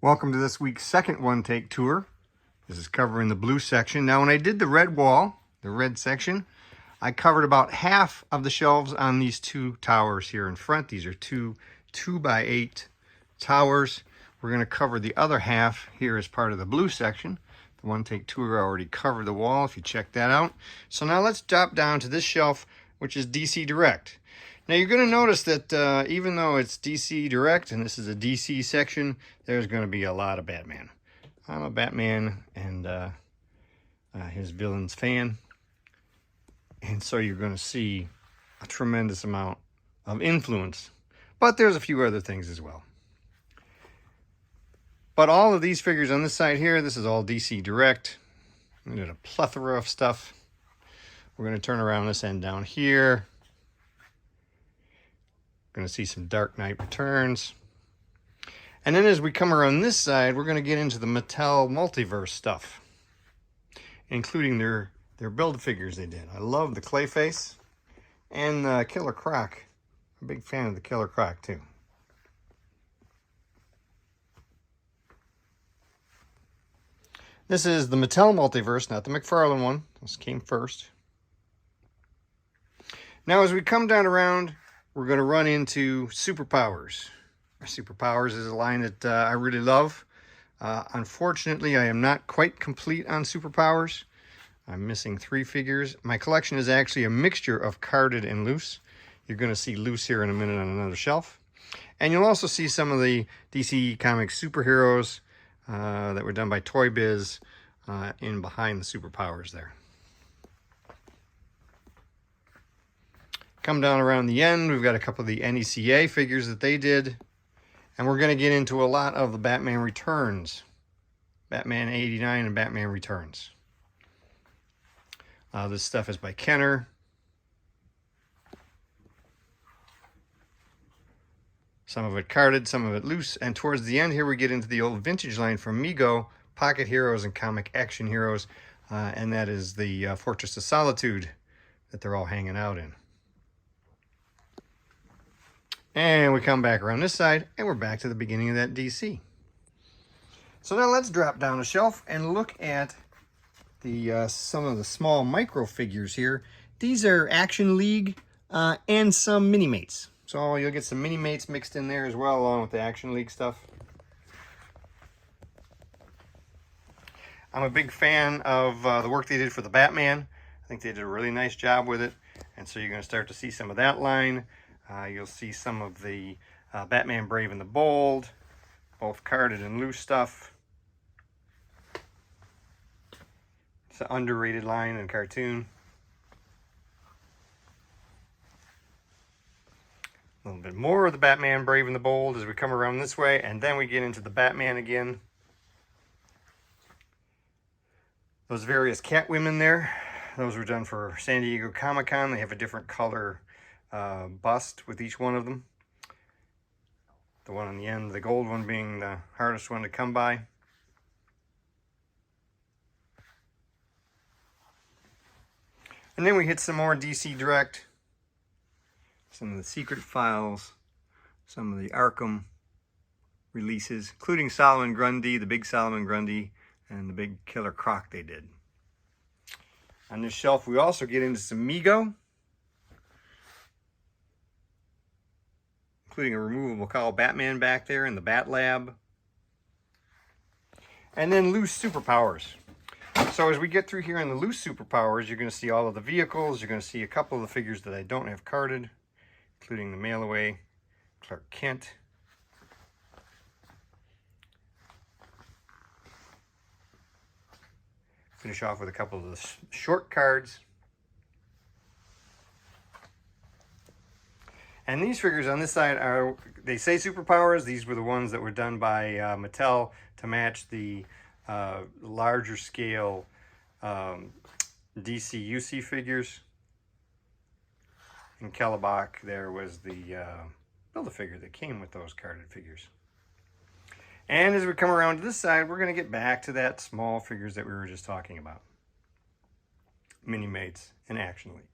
Welcome to this week's second one-take tour. This is covering the blue section. Now, when I did the red wall, the red section, I covered about half of the shelves on these two towers here in front. These are two 2x8 towers. We're going to cover the other half here as part of the blue section. The one-take tour already covered the wall, if you check that out. So now let's drop down to this shelf, which is DC Direct. Now you're going to notice that even though it's DC Direct and this is a DC section, there's going to be a lot of Batman. I'm a Batman and his villains fan. And so you're going to see a tremendous amount of influence. But there's a few other things as well. But all of these figures on this side here, this is all DC Direct. We did a plethora of stuff. We're going to turn around this end down here. Going to see some Dark Knight Returns. And then as we come around this side, we're going to get into the Mattel Multiverse stuff, including their build figures they did. I love the Clayface and the Killer Croc. I'm a big fan of the Killer Croc too. This is the Mattel Multiverse, not the McFarlane one. This came first. Now as we come down around, we're going to run into Superpowers. Superpowers is a line that I really love. Unfortunately, I am not quite complete on Superpowers. I'm missing 3 figures. My collection is actually a mixture of carded and loose. You're going to see loose here in a minute on another shelf. And you'll also see some of the DC Comics superheroes that were done by Toy Biz in behind the Superpowers there. Come down around the end, we've got a couple of the NECA figures that they did. And we're going to get into a lot of the Batman Returns. Batman 89 and Batman Returns. This stuff is by Kenner. Some of it carded, some of it loose. And towards the end here, we get into the old vintage line from Mego, Pocket Heroes and Comic Action Heroes. And that is the Fortress of Solitude that they're all hanging out in. And we come back around this side, and we're back to the beginning of that DC. So now let's drop down a shelf and look at the some of the small micro figures here. These are Action League and some Mini-Mates. So you'll get some Mini-Mates mixed in there as well, along with the Action League stuff. I'm a big fan of the work they did for the Batman. I think they did a really nice job with it. And so you're going to start to see some of that line. You'll see some of the Batman Brave and the Bold, both carded and loose stuff. It's an underrated line in cartoon. A little bit more of the Batman Brave and the Bold as we come around this way, and then we get into the Batman again. Those various Catwomen there, those were done for San Diego Comic-Con. They have a different color bust with each one of them. The one on the end, the gold one being the hardest one to come by. And then we hit some more DC Direct. Some of the Secret Files, some of the Arkham releases, including Solomon Grundy, the big Solomon Grundy, and the big Killer Croc they did. On this shelf, we also get into some Mego, including a removable cowl Batman back there in the Bat Lab. And then loose Superpowers. So as we get through here in the loose Superpowers, you're going to see all of the vehicles. You're going to see a couple of the figures that I don't have carded, including the Mail-Away Clark Kent. Finish off with a couple of the short cards. And these figures on this side are, they say Superpowers. These were the ones that were done by Mattel to match the larger scale DC UC figures. In Kellebach, there was the Build-A-Figure that came with those carded figures. And as we come around to this side, we're going to get back to that small figures that we were just talking about. Mini-Mates and Action League.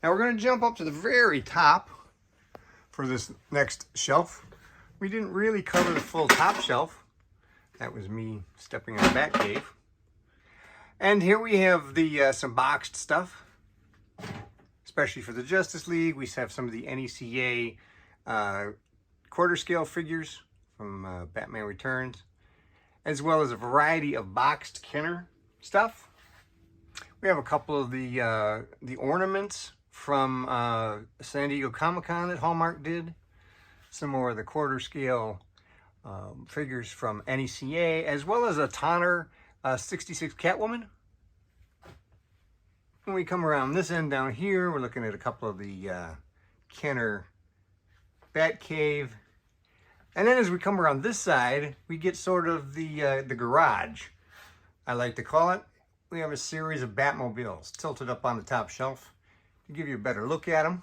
Now we're going to jump up to the very top for this next shelf. we didn't really cover the full top shelf. That was me stepping on Batcave. And here we have the some boxed stuff, especially for the Justice League. We have some of the NECA quarter scale figures from Batman Returns, as well as a variety of boxed Kenner stuff. We have a couple of the ornaments from San Diego Comic-Con that Hallmark did. Some more of the quarter scale figures from NECA, as well as a Tonner 66 Catwoman. When we come around this end down here, we're looking at a couple of the Kenner Batcave. And then as we come around this side, we get sort of the garage, I like to call it. We have a series of Batmobiles tilted up on the top shelf to give you a better look at them.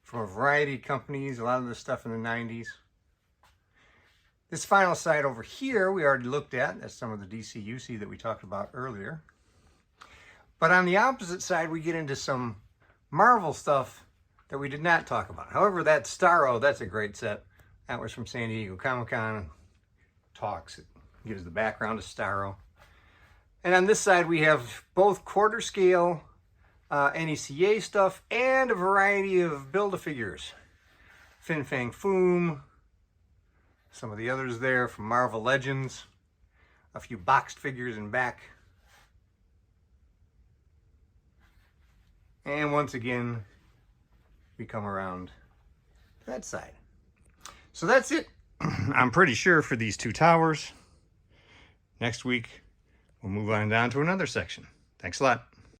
From a variety of companies, a lot of the stuff in the 90s. This final side over here, we already looked at. That's some of the DCUC that we talked about earlier. But on the opposite side, we get into some Marvel stuff that we did not talk about. However, that Starro, that's a great set. That was from San Diego Comic-Con. Talks, it gives the background of Starro. And on this side, we have both quarter scale NECA stuff and a variety of Build-A-Figures. Fin Fang Foom, some of the others there from Marvel Legends, a few boxed figures in back. And once again, we come around to that side. So that's it. I'm pretty sure for these two towers. Next week, we'll move on down to another section. Thanks a lot.